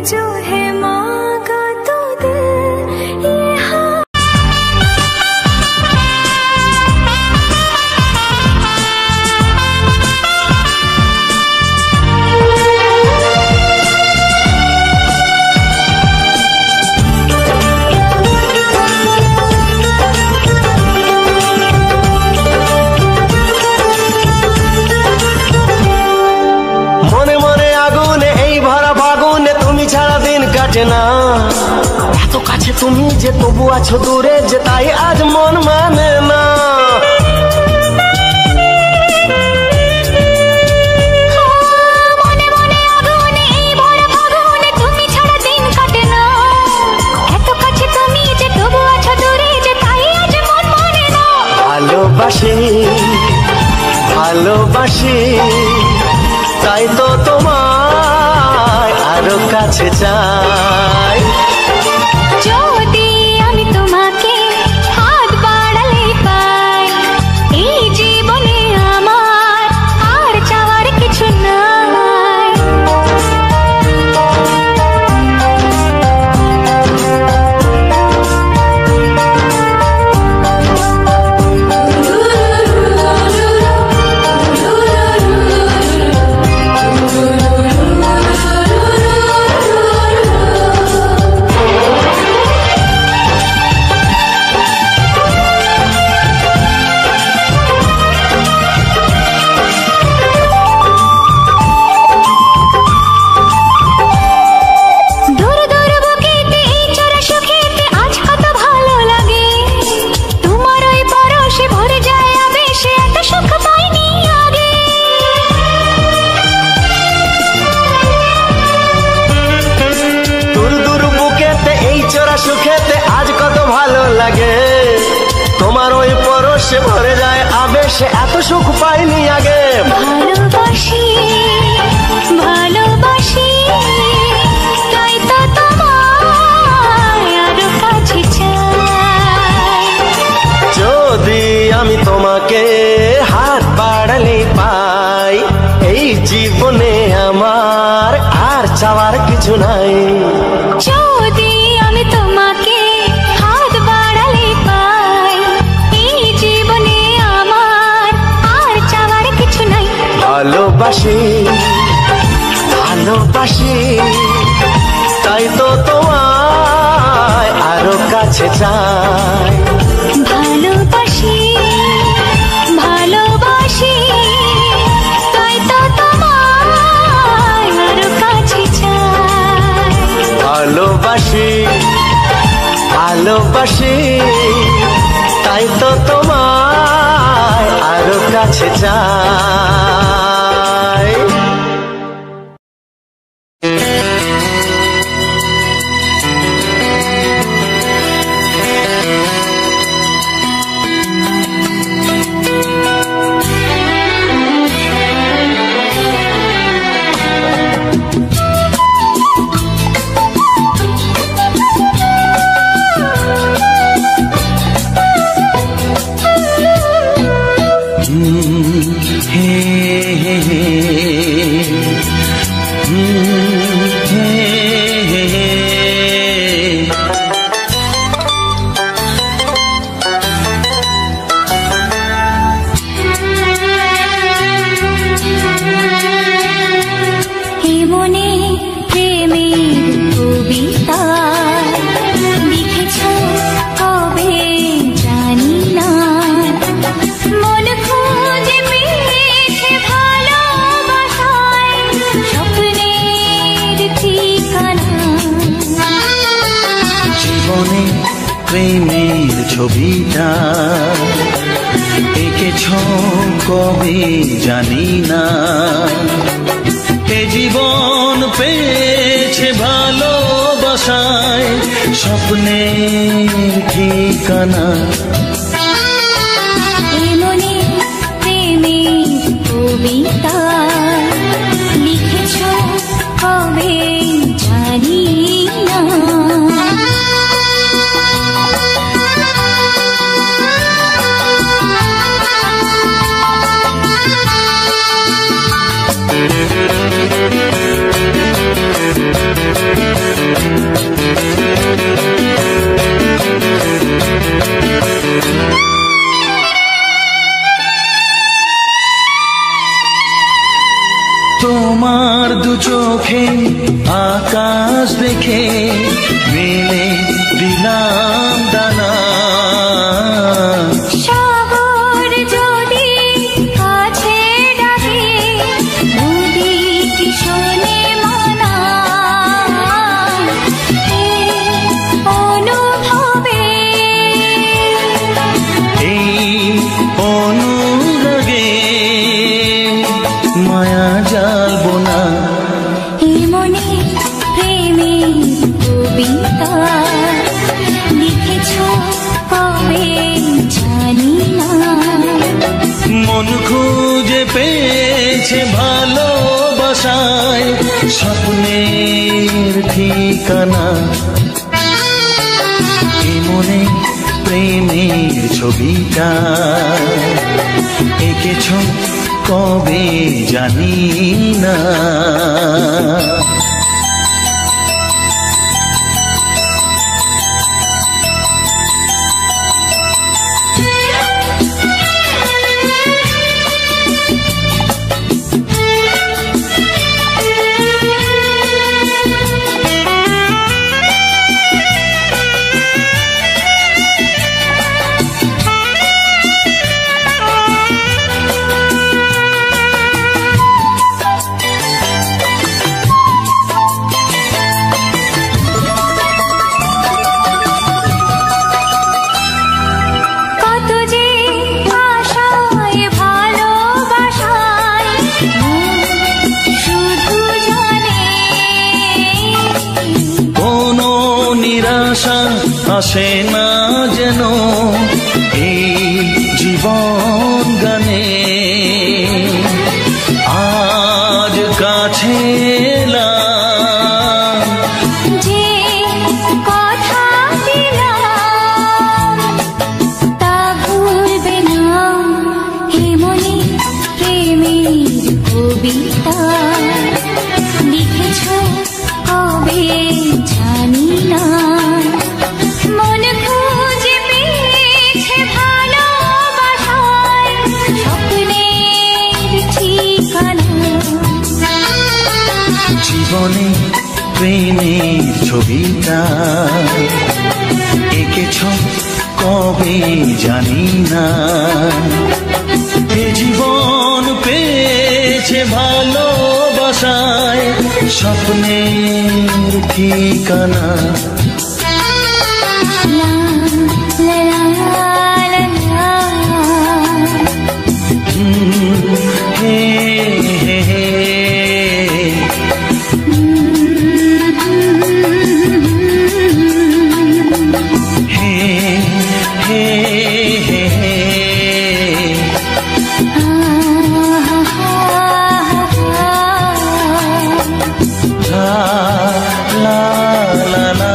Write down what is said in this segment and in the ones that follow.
जो है मांगा तो दे ये না এত কাছে তুমি যে তবু আছো দূরে যে তাই আজ মন মানে না মনে মনে আগুনে এই ভরা ফাগুনে তুমি ছাড়া দিন কাটে না এত কাছে তুমি যে তবু আছো দূরে যে তাই আজ মন মানে না ভালোবাসি ভালোবাসি তাই তো তোমায় আরো কাছে চাই যদি আমি তোমাকে হাত বাড়ালে পাই এই জীবনে আমার আর চাওয়ার কিছু নাই সুখেতে আজ কত ভালো লাগে তোমার ওই পরশে ভরে যায় আবেশে এত সুখ পাইনি আগে ভালোবাসি ভালোবাসি তাই তো তোমায় আরো কাছে চাই যদি আমি তোমাকে হাত বাড়ালে পাই এই জীবনে আমার আর চাওয়ার কিছু নাই যদি আমি তোমাকে হাত বাড়ালে পাই এই জীবনে আমার আর চাওয়ার কিছু নাই ভালোবাসি ভালোবাসি তাই তো তোমায় আরো কাছে চাই ভালোবাসি ভালোবাসি তাই তো তোমায় আরো কাছে চাই ভালোবাসি ভালোবাসি তাই তো তোমায় আরো কাছে চাই প্রেমের ছবিটা এঁকেছ কবে জানি না এ জীবন পেয়েছে ভালোবাসায় স্বপ্নের ঠিকানা মনে প্রেমের কবিতা লিখেছ কবে জানি না আকাশ দেখে মেলে দিলাম দানা। সাগর যদি কাছে ডাকে নদী কি শোনে মানা, এই অনুভবে এই অনুরাগে মায়া জ্বালবো না। এই মনে প্রেমের কবিতা লিখেছ কবে জানি না। মন খুঁজে পেয়েছে ভালোবাসায় স্বপ্নের ঠিকানা। এ মনে প্রেমের ছবিটা এঁকেছ কবে জানি না। কত যে আশায় ভালোবাসায় শুধু জানে কোনো নিরাশা আসে না যেন এই জীবন গানে। আজ কাছে এলাম যে কথা দিলাম তা ভুলবে না। হে মনে প্রেমের কবিতা লিখেছ কবে জানি না। মন খুঁজে পেয়েছে ভালোবাসায় স্বপ্নের ঠিকানা। জীবনে প্রেমের ছবিটা এঁকেছ কবে জানি না। এ জীবন পেয়েছে ভালোবাসায় স্বপ্নের ঠিকানা। লা লা লা লা লা। হে হে হে হে হে হে হে। লা লা লা লা।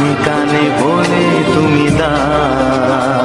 কানে কানে বলে তুমি দাও।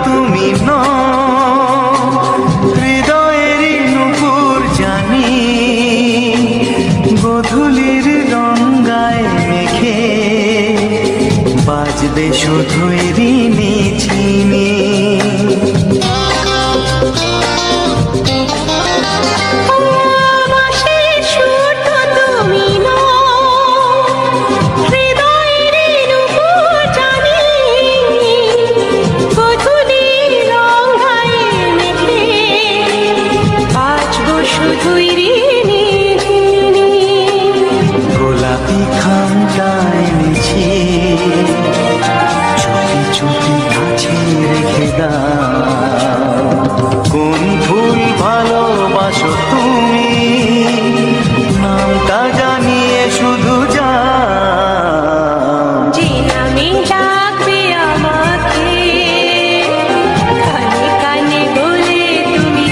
তুমি হৃদয়ের নুপুর জানি গধূলির রঙ্গায় মেখে বাজবে শুধুই ঋণী চিনি। গোলাপি খামটা এনেছি চুপি চুপি কাছে রেখে দাও। কোন ফুল ভালোবাসো তুমি নামটা জানিয়ে শুধু যাও। যে নামে ডাকবে আমাকে কানে কানে বলে তুমি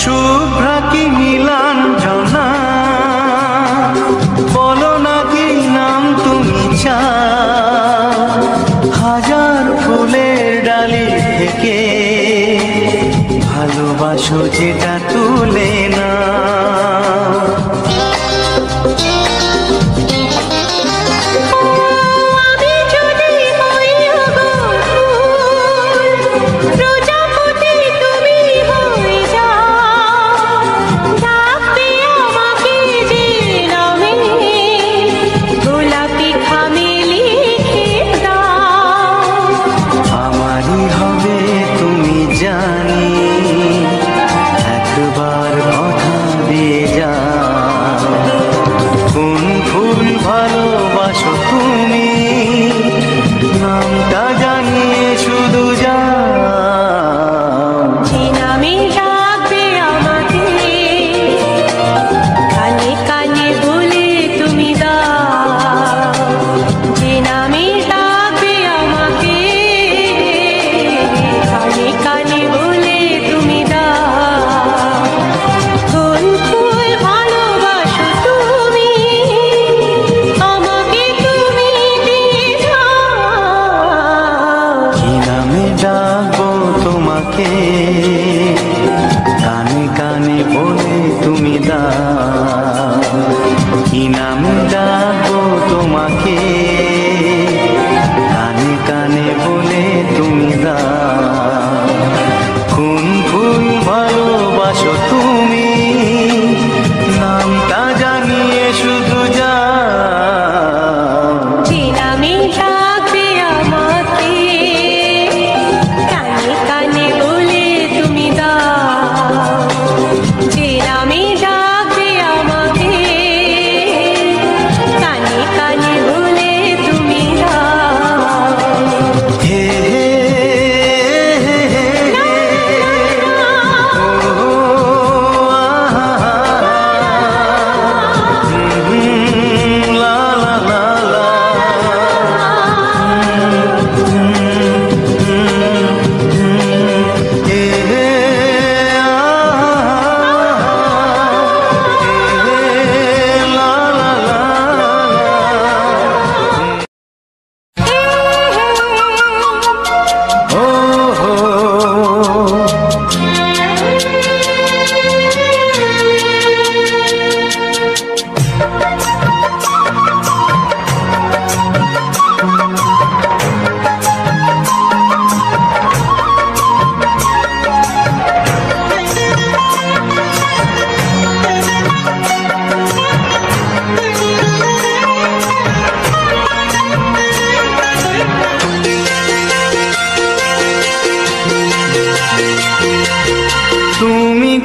শুভ্রা কি নীলাঞ্জনা বলো না কি নাম তুমি চাও। হাজার ফুলের ডালি থেকে ভালোবাসো যেটা তুলে না। জানি একবার কথা দিয়ে যা।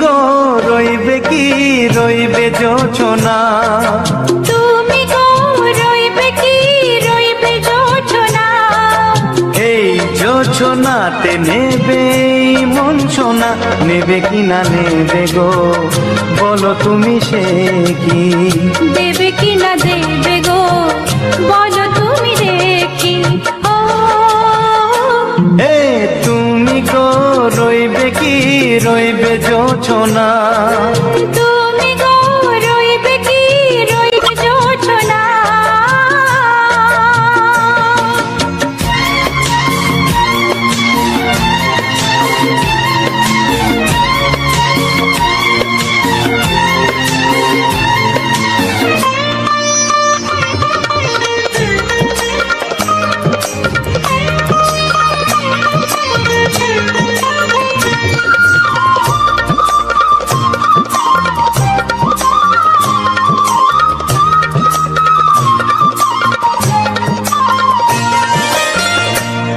গো রইবে কি রইবে জোছনা, তুমি গো রইবে কি রইবে জোছনা, এই জোছনাতে নেবে মন সোনা, নেবে কি না নেবে গো বলো তুমি সে কি, দেবে কি না দেবে গো বলো তুমি দেখি। ও এ তুমি গো রইবে কি রইবে জোছনা, তুমি গো রইবে কি রইবে জোছনা।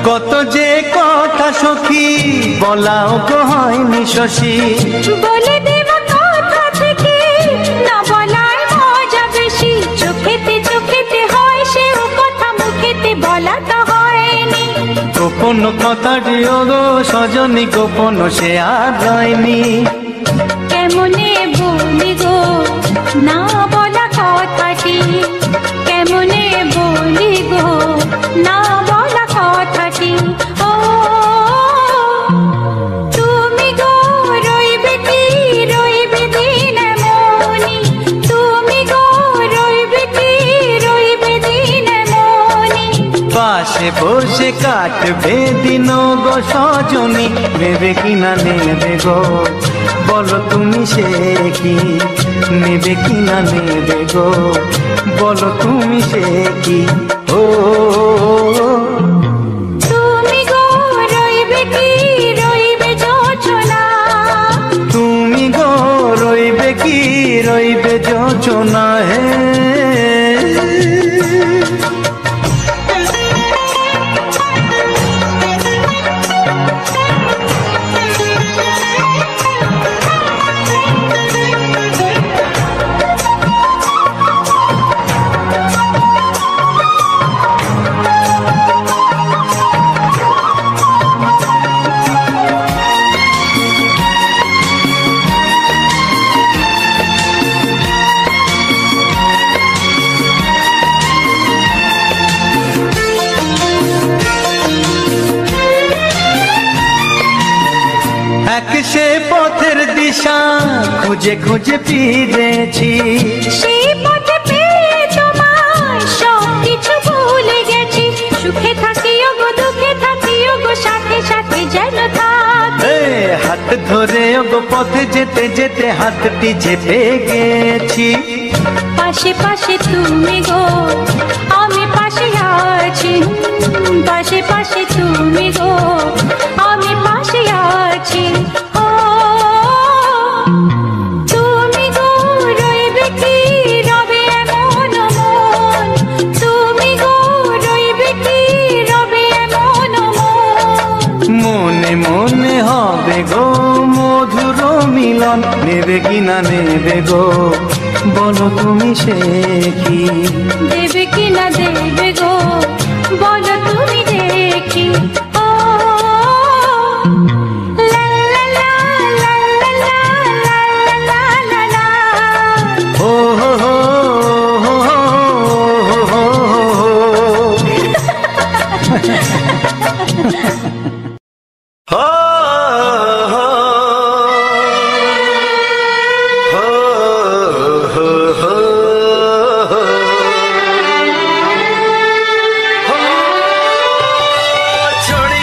কত যে কথা সখী বলাও গো হয়নি শশী, বলে দেব কথা থেকে না বলার মজা বেশি, চোখেতে চোখেতে হয় সেও কথা মুখেতে বলা তো হয়নি, গোপন কথাটি গো সজনী গোপন সে আর রয়নি, কেমনে বলি গো না বলা কথাটি, কেমনে বলি গো না বলা কথাটি। ও তুমি গো রইবে কি রইবে দিন মনি, তুমি গো রইবে কি রইবে দিন মনি, পাশে বসে কাটবে দিন গো সজনী, নেবে কি না নেবে গো বলো তুমি সে কি, নেবে কি না নেবে গো বলো তুমি সে কি। ও তুমি গো রইবে কি রইবে জোছনা, তুমি গো রইবে কি রইবে জোছনা, হে এক সে পথের দিশা খুঁজে খুঁজে ফিরেছি, সেই পথে পেয়ে তোমায় সব কিছু ভুলে গেছি, সুখে থাকিও গো দুঃখে থাকিও গো সাথে সাথে যেন থাক, এ হাত ধরে গো পথে যেতে যেতে হাতটি চেপে গেছি, পাশে পাশে তুমি গো আমি পাশে আছি, পাশে পাশে তুমি গো আমি পাশে আছি। ও তুমি গো রইবে কি রবে এমন মন, তুমি গো রইবে কি রবে এমন মন, মনে মনে হবে গো মধুর মিলন, নেবে কি না নেবে গো বলো তুমি সে কি, দেবে কি না দেবে গো বলো তুমি দেখি। ও লা লা লা লা লা লা লা লা লা, ও হো হো হো হো হো হো। छोड़ी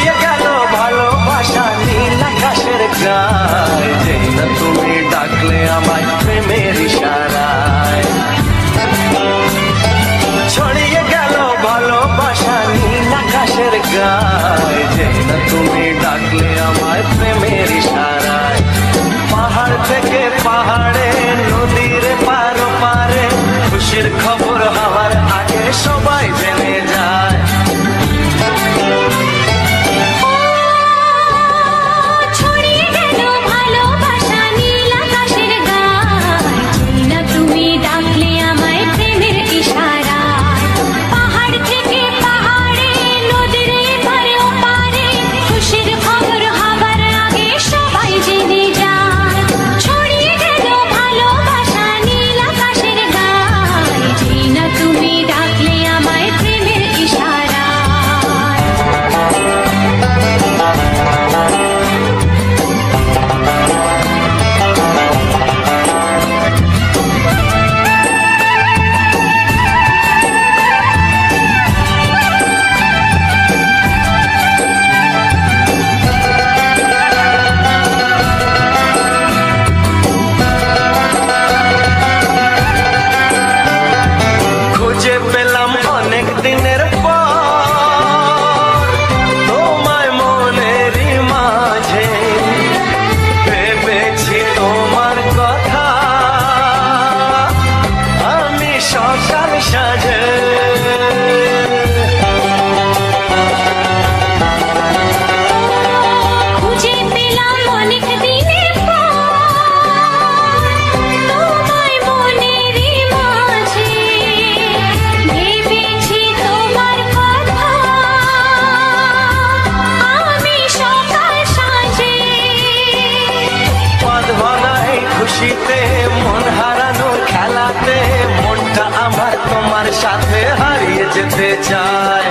খুশিতে মন হারানোর খেলাতে মনটা আমার তোমার সাথে হারিয়ে যেতে চায়।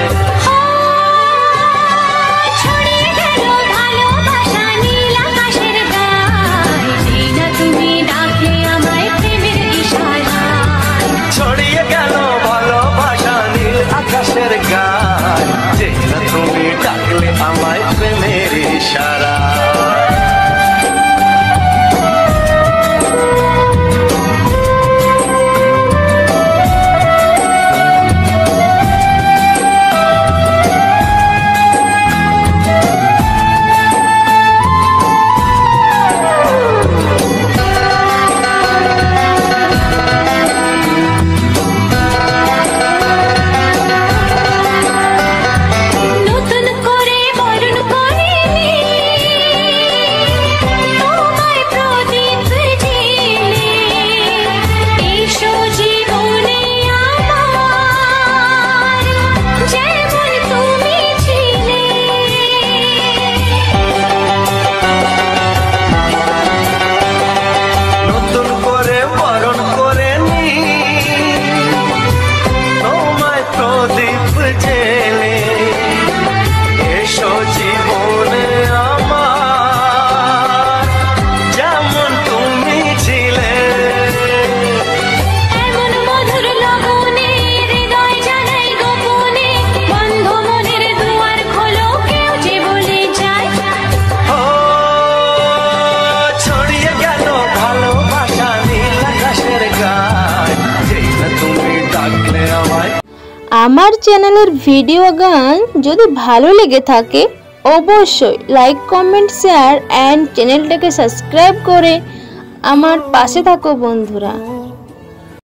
ছড়িয়ে গেল ভালোবাসা নীল আকাশের গায়ে, যেই না তুমি ডাকলে আমায় প্রেমের ইশারায়। ছড়িয়ে গেল ভালোবাসা নীল আকাশের গায়, যেই না তুমি ডাকলে আমায় প্রেমের ইশারায়। আমার চ্যানেলের ভিডিও গান যদি ভালো লেগে থাকে অবশ্যই লাইক কমেন্ট শেয়ার এন্ড চ্যানেলটাকে সাবস্ক্রাইব করে আমার পাশে থাকো বন্ধুরা।